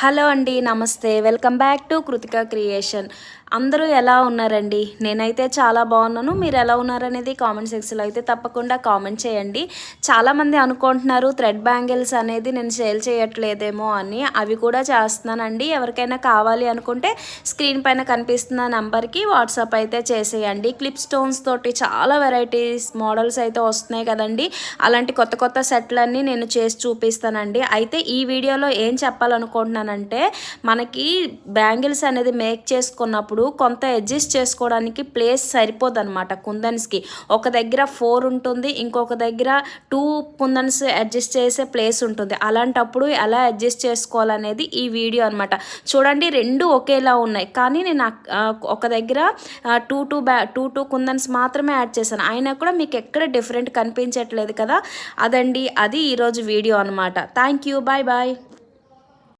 Hello అండి, నమస్తే. Welcome back to Krittika creation. అందరూ ఎలా ఉన్నారండి? నేనైతే చాలా బాగున్నాను. మీరు ఎలా ఉన్నారనేది కామెంట్ సెక్షన్లో అయితే తప్పకుండా కామెంట్ చేయండి. చాలామంది అనుకుంటున్నారు థ్రెడ్ బ్యాంగిల్స్ అనేది నేను సేల్ చేయట్లేదేమో అని. అవి కూడా చేస్తున్నానండి. ఎవరికైనా కావాలి అనుకుంటే స్క్రీన్ పైన కనిపిస్తున్న నెంబర్కి వాట్సాప్ అయితే చేసేయండి. క్లిప్ స్టోన్స్ తోటి చాలా వెరైటీస్ మోడల్స్ అయితే వస్తున్నాయి కదండి. అలాంటి కొత్త కొత్త సెట్లన్నీ నేను చేసి చూపిస్తానండి. అయితే ఈ వీడియోలో ఏం చెప్పాలనుకుంటున్నానంటే, మనకి బ్యాంగిల్స్ అనేది మేక్ చేసుకున్నప్పుడు కొంత అడ్జస్ట్ చేసుకోవడానికి ప్లేస్ సరిపోదన్నమాట. కుందన్స్కి ఒక దగ్గర 4 ఉంటుంది, ఇంకొక దగ్గర 2 కుందన్స్ అడ్జస్ట్ చేసే ప్లేస్ ఉంటుంది. అలాంటప్పుడు ఎలా అడ్జస్ట్ చేసుకోవాలనేది ఈ వీడియో అనమాట. చూడండి, రెండు ఒకేలా ఉన్నాయి, కానీ నేను ఒక దగ్గర 2 కుందన్స్ మాత్రమే యాడ్ చేశాను. అయినా కూడా మీకు ఎక్కడ డిఫరెంట్ కనిపించట్లేదు కదా. అది ఈరోజు వీడియో అనమాట. Thank you. Bye bye.